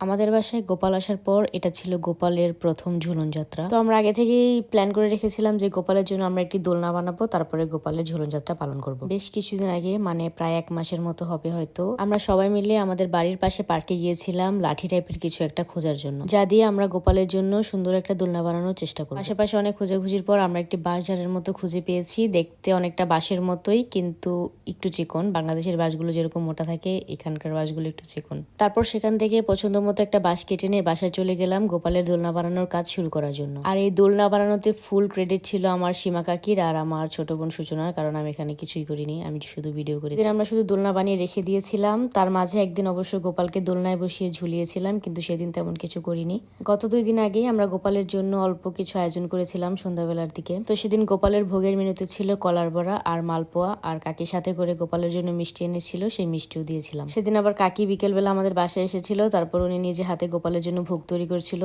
আমাদের বাসায় গোপাল আসার পর এটা ছিল গোপালের প্রথম ঝুলন যাত্রা। তো আমরা আগে থেকেই প্ল্যান করে রেখেছিলাম যে গোপালের জন্য আমরা একটি দোলনা বানাবো, তারপরে গোপালের ঝুলন যাত্রা পালন করব। বেশ কিছুদিন আগে, মানে প্রায় 1 মাসের মতো হবে হয়তো, আমরা সবাই মিলে আমাদের বাড়ির পাশে পার্কে গিয়েছিলাম লাঠি টাইপের কিছু একটা খোঁজার জন্য, যা দিয়ে আমরা গোপালের জন্য সুন্দর একটা দোলনা বানানোর চেষ্টা করব। আশেপাশে অনেক খোঁজাখুঁজির পর আমরা একটি বাঁশ ঝাড়ের মতো খুঁজে পেয়েছি। দেখতে অনেকটা বাঁশের মতোই, কিন্তু একটু চিকন। বাংলাদেশের বাঁশগুলো যেরকম মোটা থাকে, এখানকার বাঁশগুলো একটু চিকন। তারপর সেখান থেকে পছন্দ মতো একটা বাঁশ কেটে নিয়ে বাসায় চলে গেলাম গোপালের দোলনা বানানোর কাজ শুরু করার জন্য। আর এই দোলনা বানানোতে ফুল ক্রেডিট ছিল আমার সীমা কাকির আর আমার ছোট বোন সূচনার, কারণ আমি এখানে কিছুই করিনি, আমি শুধু ভিডিও করেছি। আমরা শুধু দোলনা বানিয়ে রেখে দিয়েছিলাম। তার মাঝে একদিন অবশ্য গোপালকে দোলনায় বসিয়ে ঝুলিয়েছিলাম, কিন্তু সেদিন তেমন কিছু করিনি। গত 2 দিন আগেই আমরা গোপালের জন্য অল্প কিছু আয়োজন করেছিলাম সন্ধ্যাবেলার দিকে। তো সেদিন গোপালের ভোগের মেনুতে ছিল কলার বড়া আর মালপোয়া, আর কাকির সাথে করে গোপালের জন্য মিষ্টি এনেছিল, সেই মিষ্টিও দিয়েছিলাম। সেদিন আবার কাকি বিকেলবেলা আমাদের বাসায় এসেছিল, তারপর উনি নিজে হাতে গোপালের জন্য ভোগ তৈরি করছিল।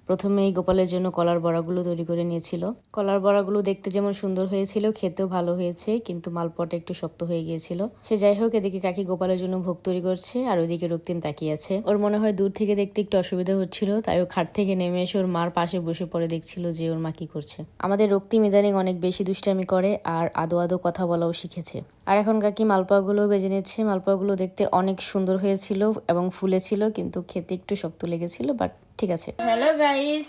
প্রথমে এই গোপালের জন্য কলার বড়াগুলো তৈরি করে নিয়েছিল। কলার বড়াগুলো দেখতে যেমন সুন্দর হয়েছিল, খেতেও ভালো হয়েছে, কিন্তু মালপোয়াটা একটু শক্ত হয়ে গিয়েছিল। সে যাই হোক, এদিকে কাকি গোপালের জন্য ভোগ তৈরি করছে আর ওইদিকে রক্তিম তাকিয়ে আছে। ওর মনে হয় দূর থেকে দেখতে একটু অসুবিধা হচ্ছিল, তাই ও খাট থেকে নেমে এসে ওর মার পাশে বসে পড়ে দেখছিল যে ওর মা কি করছে। আমাদের রক্তিম ইদানিং অনেক বেশি দুষ্টামি করে আর আদো আদো কথা বলাও শিখেছে। আর এখন কাকি মালপোয়াগুলো বেজে নিচ্ছে। মালপোয়াগুলো দেখতে অনেক সুন্দর হয়েছিল এবং ফুলেছিল, কিন্তু খেতে একটু শক্ত লেগেছিল, বাট ঠিক আছে। হ্যালো গাইস,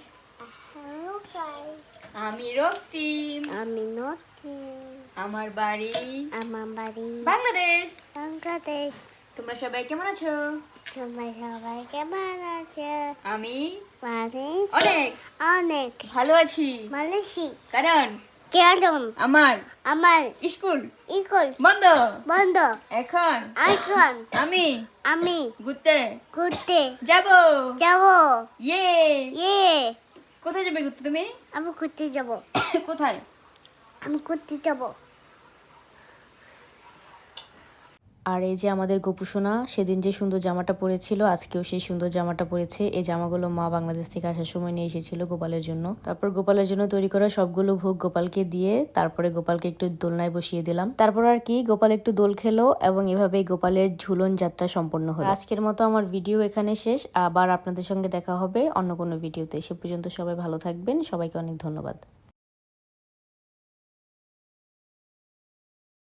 হ্যালো গাইস, আমি রক্তিম। আমি নতুন। আমার বাড়ি আমার বাড়ি বাংলাদেশ। বাংলাদেশ। তোমরা সবাই কেমন আছো? তোমরা সবাই কেমন আছে? আমি মানে অনেক অনেক ভালো আছি, মালয়েশি কারণ কেরম আমার আমার স্কুল স্কুল বন্ধ। বন্ধ। এখন এখন আমি আমি ঘুরতে ঘুরতে যাব। যাব। ইয়ে, ইয়ে, কোথায় যাবে ঘুরতে তুমি? আমি ঘুরতে যাব। কোথায়? আমি ঘুরতে যাব। আর এই যে আমাদের গোপুসোনা সেদিন যে সুন্দর জামাটা পরেছিল, আজকেও সেই সুন্দর জামাটা পরেছে। এই জামাগুলো মা বাংলাদেশ থেকে আসার সময় নিয়ে এসেছিল গোপালের জন্য। তারপর গোপালের জন্য তৈরি করা সবগুলো ভোগ গোপালকে দিয়ে তারপরে গোপালকে একটু দোলনায় বসিয়ে দিলাম। তারপর আর কি, গোপাল একটু দোল খেলো এবং এভাবেই গোপালের ঝুলন যাত্রা সম্পন্ন হলো। আজকের মতো আমার ভিডিও এখানে শেষ। আবার আপনাদের সঙ্গে দেখা হবে অন্য কোনো ভিডিওতে। সে পর্যন্ত সবাই ভালো থাকবেন। সবাইকে অনেক ধন্যবাদ।